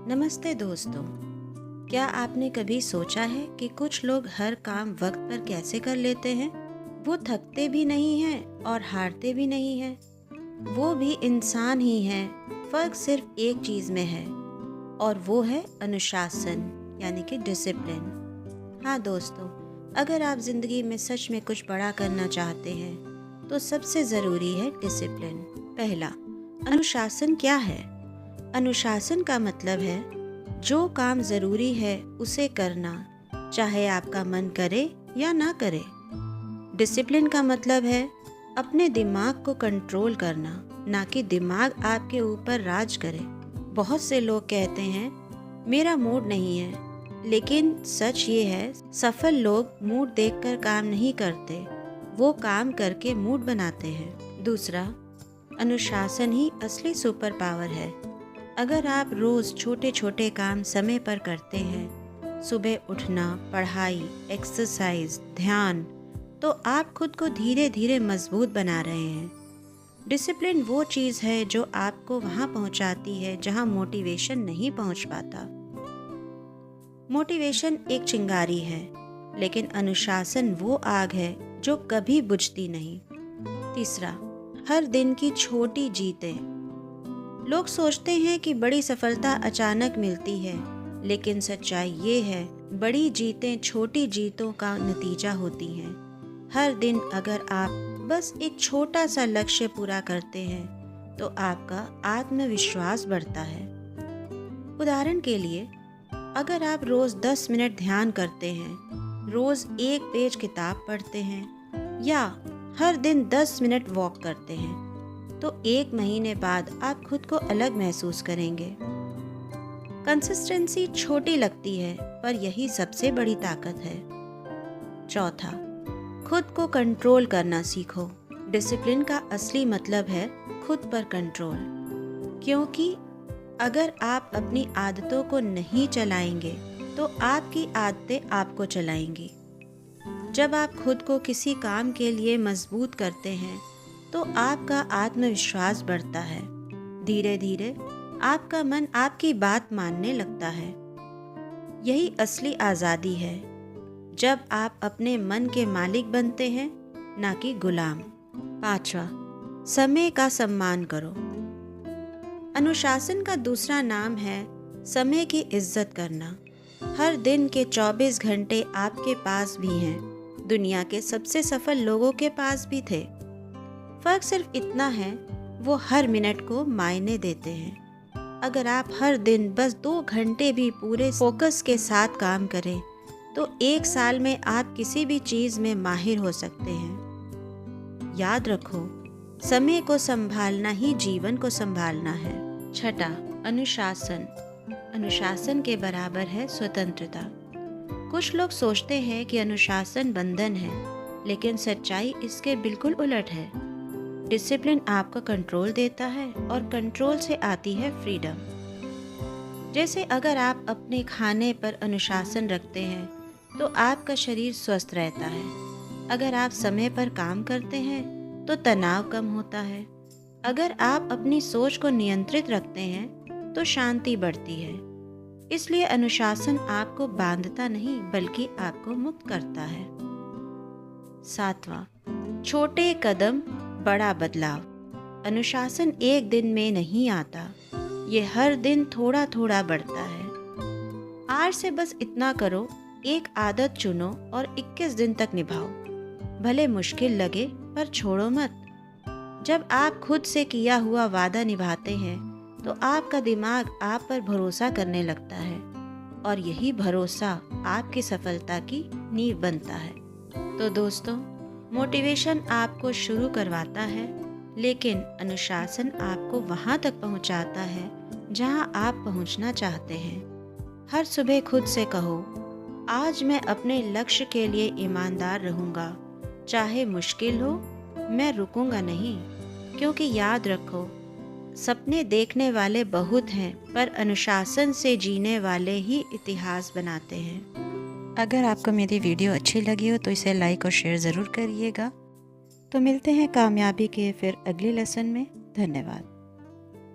नमस्ते दोस्तों। क्या आपने कभी सोचा है कि कुछ लोग हर काम वक्त पर कैसे कर लेते हैं? वो थकते भी नहीं हैं और हारते भी नहीं हैं। वो भी इंसान ही हैं। फर्क सिर्फ एक चीज़ में है और वो है अनुशासन, यानी कि डिसिप्लिन। हाँ दोस्तों, अगर आप ज़िंदगी में सच में कुछ बड़ा करना चाहते हैं तो सबसे ज़रूरी है डिसिप्लिन। पहला, अनुशासन क्या है? अनुशासन का मतलब है जो काम ज़रूरी है उसे करना, चाहे आपका मन करे या ना करे। डिसिप्लिन का मतलब है अपने दिमाग को कंट्रोल करना, ना कि दिमाग आपके ऊपर राज करे। बहुत से लोग कहते हैं मेरा मूड नहीं है, लेकिन सच ये है सफल लोग मूड देखकर काम नहीं करते, वो काम करके मूड बनाते हैं। दूसरा, अनुशासन ही असली सुपर पावर है। अगर आप रोज़ छोटे छोटे काम समय पर करते हैं, सुबह उठना, पढ़ाई, एक्सरसाइज, ध्यान, तो आप खुद को धीरे धीरे मजबूत बना रहे हैं। डिसिप्लिन वो चीज़ है जो आपको वहाँ पहुँचाती है जहाँ मोटिवेशन नहीं पहुँच पाता। मोटिवेशन एक चिंगारी है, लेकिन अनुशासन वो आग है जो कभी बुझती नहीं। तीसरा, हर दिन की छोटी जीतें। लोग सोचते हैं कि बड़ी सफलता अचानक मिलती है, लेकिन सच्चाई ये है बड़ी जीतें छोटी जीतों का नतीजा होती हैं। हर दिन अगर आप बस एक छोटा सा लक्ष्य पूरा करते हैं तो आपका आत्मविश्वास बढ़ता है। उदाहरण के लिए, अगर आप रोज़ 10 मिनट ध्यान करते हैं, रोज़ एक पेज किताब पढ़ते हैं या हर दिन 10 मिनट वॉक करते हैं, तो 1 महीने बाद आप खुद को अलग महसूस करेंगे। कंसिस्टेंसी छोटी लगती है, पर यही सबसे बड़ी ताकत है। चौथा, खुद को कंट्रोल करना सीखो। डिसिप्लिन का असली मतलब है खुद पर कंट्रोल, क्योंकि अगर आप अपनी आदतों को नहीं चलाएंगे तो आपकी आदतें आपको चलाएंगी। जब आप खुद को किसी काम के लिए मजबूत करते हैं तो आपका आत्मविश्वास बढ़ता है। धीरे धीरे आपका मन आपकी बात मानने लगता है। यही असली आज़ादी है, जब आप अपने मन के मालिक बनते हैं, ना कि गुलाम। पांचवा, समय का सम्मान करो। अनुशासन का दूसरा नाम है समय की इज्जत करना। हर दिन के 24 घंटे आपके पास भी हैं। दुनिया के सबसे सफल लोगों के पास भी थे। फर्क सिर्फ इतना है, वो हर मिनट को मायने देते हैं। अगर आप हर दिन बस 2 घंटे भी पूरे फोकस के साथ काम करें तो 1 साल में आप किसी भी चीज़ में माहिर हो सकते हैं। याद रखो, समय को संभालना ही जीवन को संभालना है। छठा, अनुशासन। अनुशासन के बराबर है स्वतंत्रता। कुछ लोग सोचते हैं कि अनुशासन बंधन है, लेकिन सच्चाई इसके बिल्कुल उलट है। डिसिप्लिन आपको कंट्रोल देता है और कंट्रोल से आती है फ्रीडम। जैसे अगर आप अपने खाने पर अनुशासन रखते हैं तो आपका शरीर स्वस्थ रहता है। अगर आप समय पर काम करते हैं तो तनाव कम होता है। अगर आप अपनी सोच को नियंत्रित रखते हैं तो शांति बढ़ती है। इसलिए अनुशासन आपको बांधता नहीं, बल्कि आपको मुक्त करता है। सातवां, छोटे कदम बड़ा बदलाव। अनुशासन एक दिन में नहीं आता, ये हर दिन थोड़ा थोड़ा बढ़ता है। आज से बस इतना करो, एक आदत चुनो और 21 दिन तक निभाओ। भले मुश्किल लगे, पर छोड़ो मत। जब आप खुद से किया हुआ वादा निभाते हैं तो आपका दिमाग आप पर भरोसा करने लगता है, और यही भरोसा आपकी सफलता की नींव बनता है। तो दोस्तों, मोटिवेशन आपको शुरू करवाता है, लेकिन अनुशासन आपको वहाँ तक पहुँचाता है जहाँ आप पहुँचना चाहते हैं। हर सुबह खुद से कहो, आज मैं अपने लक्ष्य के लिए ईमानदार रहूँगा, चाहे मुश्किल हो, मैं रुकूंगा नहीं। क्योंकि याद रखो, सपने देखने वाले बहुत हैं, पर अनुशासन से जीने वाले ही इतिहास बनाते हैं। अगर आपको मेरी वीडियो अच्छी लगी हो तो इसे लाइक और शेयर ज़रूर करिएगा। तो मिलते हैं कामयाबी के फिर अगले लेसन में। धन्यवाद।